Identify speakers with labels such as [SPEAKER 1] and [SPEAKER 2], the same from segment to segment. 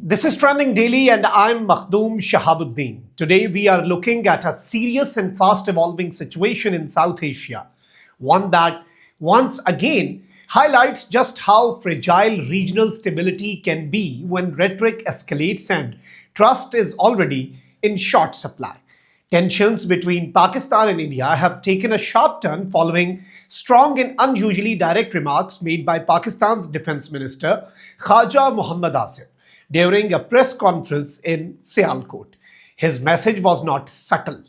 [SPEAKER 1] This is Trending Daily and I'm Makhdoom Shahabuddin. Today we are looking at a serious and fast evolving situation in South Asia. One that once again highlights just how fragile regional stability can be when rhetoric escalates and trust is already in short supply. Tensions between Pakistan and India have taken a sharp turn following strong and unusually direct remarks made by Pakistan's Defense Minister Khawaja Muhammad Asif during a press conference in Sialkot. His message was not subtle.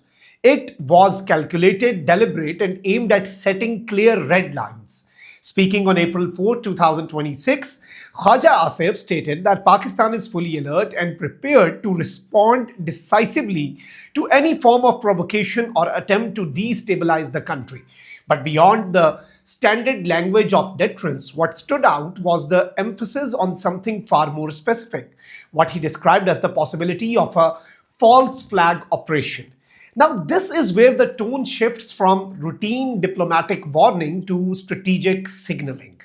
[SPEAKER 1] It was calculated, deliberate, and aimed at setting clear red lines. Speaking on April 4, 2026, Khawaja Asif stated that Pakistan is fully alert and prepared to respond decisively to any form of provocation or attempt to destabilize the country. But beyond the standard language of deterrence, what stood out was the emphasis on something far more specific, what he described as the possibility of a false flag operation. Now, this is where the tone shifts from routine diplomatic warning to strategic signaling.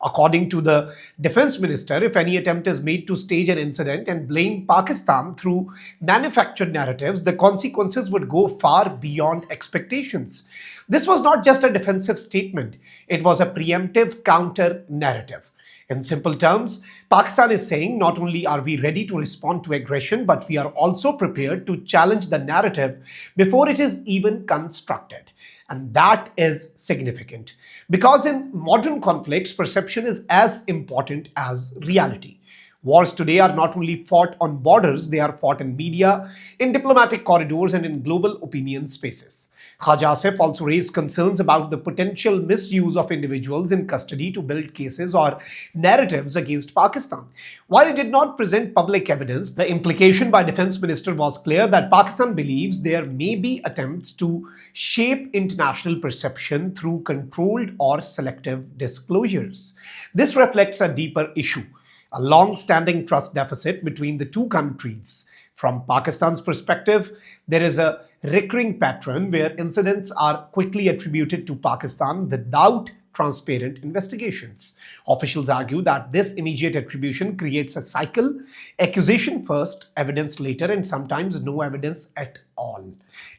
[SPEAKER 1] According to the defense minister, if any attempt is made to stage an incident and blame Pakistan through manufactured narratives, the consequences would go far beyond expectations. This was not just a defensive statement, it was a preemptive counter narrative. In simple terms, Pakistan is saying not only are we ready to respond to aggression, but we are also prepared to challenge the narrative before it is even constructed. And that is significant because in modern conflicts, perception is as important as reality. Wars today are not only fought on borders, they are fought in media, in diplomatic corridors, and in global opinion spaces. Khawaja Asif also raised concerns about the potential misuse of individuals in custody to build cases or narratives against Pakistan. While he did not present public evidence, the implication by Defense Minister was clear that Pakistan believes there may be attempts to shape international perception through controlled or selective disclosures. This reflects a deeper issue, a long-standing trust deficit between the two countries. From Pakistan's perspective, there is a recurring pattern where incidents are quickly attributed to Pakistan without transparent investigations. Officials argue that this immediate attribution creates a cycle: accusation first, evidence later, and sometimes no evidence at all.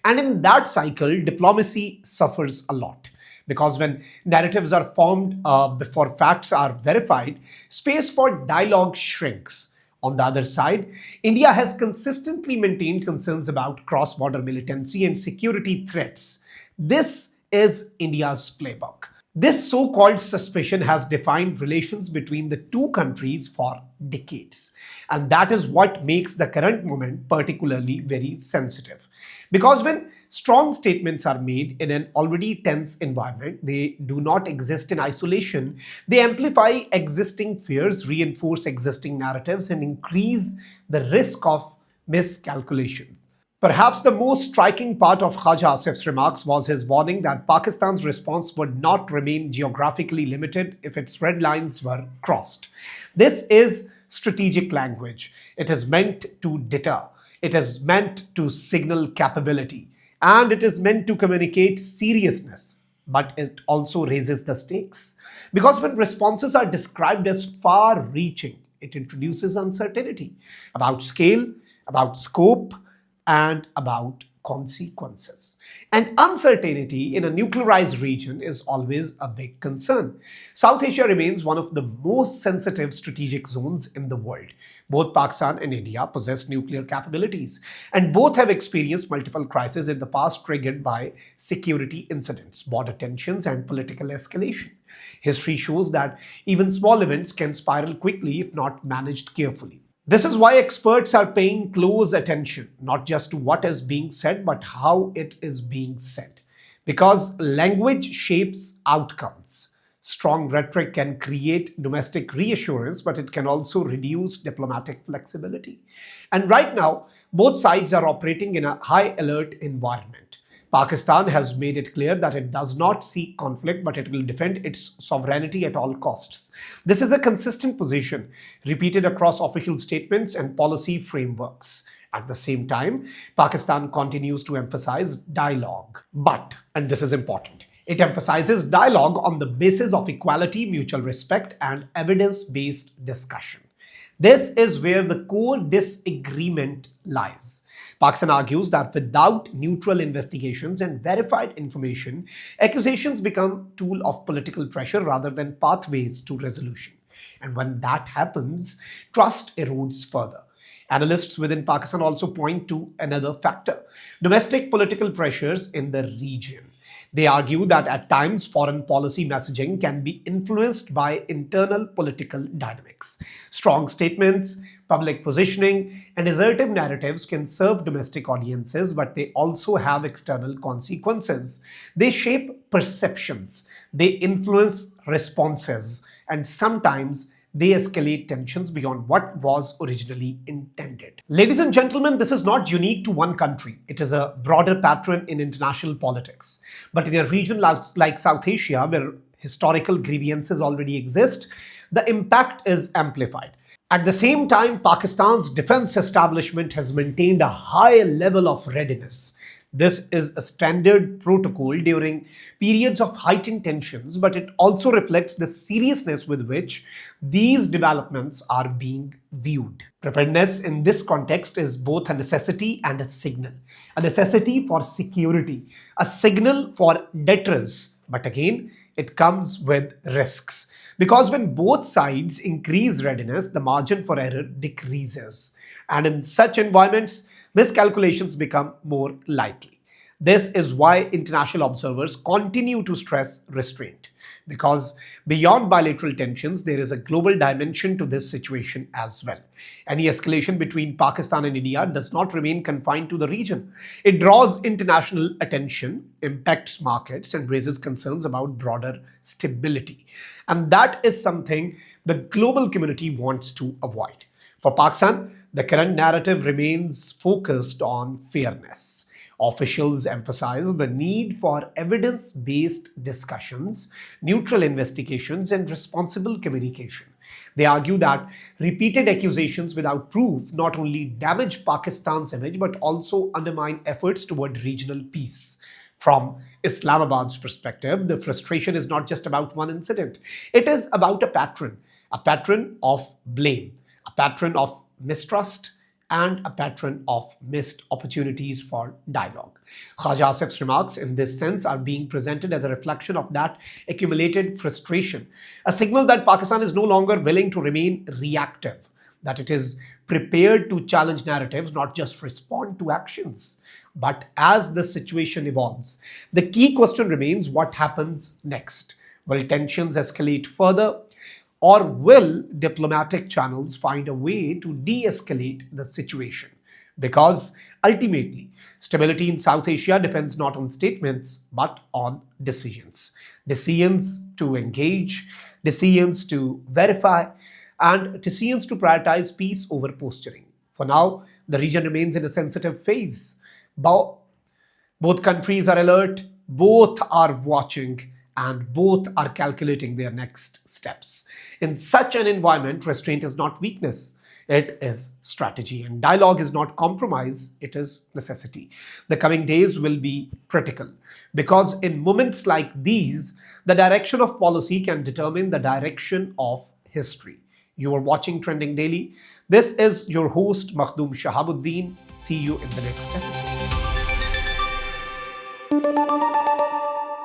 [SPEAKER 1] And in that cycle, diplomacy suffers a lot. Because when narratives are formed before facts are verified, space for dialogue shrinks. On the other side, India has consistently maintained concerns about cross-border militancy and security threats. This is India's playbook. This so-called suspicion has defined relations between the two countries for decades. And that is what makes the current moment particularly very sensitive. Because when strong statements are made in an already tense environment, they do not exist in isolation. They amplify existing fears, reinforce existing narratives, and increase the risk of miscalculation. Perhaps the most striking part of Khawaja Asif's remarks was his warning that Pakistan's response would not remain geographically limited if its red lines were crossed. This is strategic language. It is meant to deter. It is meant to signal capability. And it is meant to communicate seriousness. But it also raises the stakes. Because when responses are described as far-reaching, it introduces uncertainty about scale, about scope, and about consequences. And uncertainty in a nuclearized region is always a big concern. South Asia remains one of the most sensitive strategic zones in the world. Both Pakistan and India possess nuclear capabilities, and both have experienced multiple crises in the past triggered by security incidents, border tensions, and political escalation. History shows that even small events can spiral quickly if not managed carefully. This is why experts are paying close attention, not just to what is being said, but how it is being said. Because language shapes outcomes. Strong rhetoric can create domestic reassurance, but it can also reduce diplomatic flexibility. And right now, both sides are operating in a high alert environment. Pakistan has made it clear that it does not seek conflict, but it will defend its sovereignty at all costs. This is a consistent position, repeated across official statements and policy frameworks. At the same time, Pakistan continues to emphasize dialogue. But, and this is important, it emphasizes dialogue on the basis of equality, mutual respect, and evidence-based discussion. This is where the core disagreement lies. Pakistan argues that without neutral investigations and verified information, accusations become tool of political pressure rather than pathways to resolution. And when that happens, trust erodes further. Analysts within Pakistan also point to another factor: domestic political pressures in the region. They argue that at times foreign policy messaging can be influenced by internal political dynamics. Strong statements, public positioning, and assertive narratives can serve domestic audiences, but they also have external consequences. They shape perceptions, they influence responses, and sometimes they escalate tensions beyond what was originally intended. Ladies and gentlemen, this is not unique to one country. It is a broader pattern in international politics. But in a region like South Asia, where historical grievances already exist, the impact is amplified. At the same time, Pakistan's defense establishment has maintained a high level of readiness. This is a standard protocol during periods of heightened tensions, but it also reflects the seriousness with which these developments are being viewed. Preparedness in this context is both a necessity and a signal. A necessity for security, a signal for deterrence, but again, it comes with risks. Because when both sides increase readiness, the margin for error decreases. And in such environments, miscalculations become more likely. This is why international observers continue to stress restraint, because beyond bilateral tensions, there is a global dimension to this situation as well. Any escalation between Pakistan and India does not remain confined to the region. It draws international attention, impacts markets, and raises concerns about broader stability. And that is something the global community wants to avoid. For Pakistan, the current narrative remains focused on fairness. Officials emphasize the need for evidence-based discussions, neutral investigations, and responsible communication. They argue that repeated accusations without proof not only damage Pakistan's image but also undermine efforts toward regional peace. From Islamabad's perspective, the frustration is not just about one incident. It is about a pattern of blame, a pattern of mistrust, and a pattern of missed opportunities for dialogue. Khawaja Asif's remarks in this sense are being presented as a reflection of that accumulated frustration, a signal that Pakistan is no longer willing to remain reactive, that it is prepared to challenge narratives, not just respond to actions. But as the situation evolves, the key question remains: what happens next? Will tensions escalate further? Or will diplomatic channels find a way to de-escalate the situation? Because ultimately, stability in South Asia depends not on statements, but on decisions. Decisions to engage, decisions to verify, and decisions to prioritize peace over posturing. For now, the region remains in a sensitive phase. Both countries are alert, both are watching, and both are calculating their next steps. In such an environment, restraint is not weakness, it is strategy. And dialogue is not compromise, it is necessity. The coming days will be critical because in moments like these, the direction of policy can determine the direction of history. You are watching Trending Daily. This is your host, Makhdoom Shahabuddin. See you in the next episode.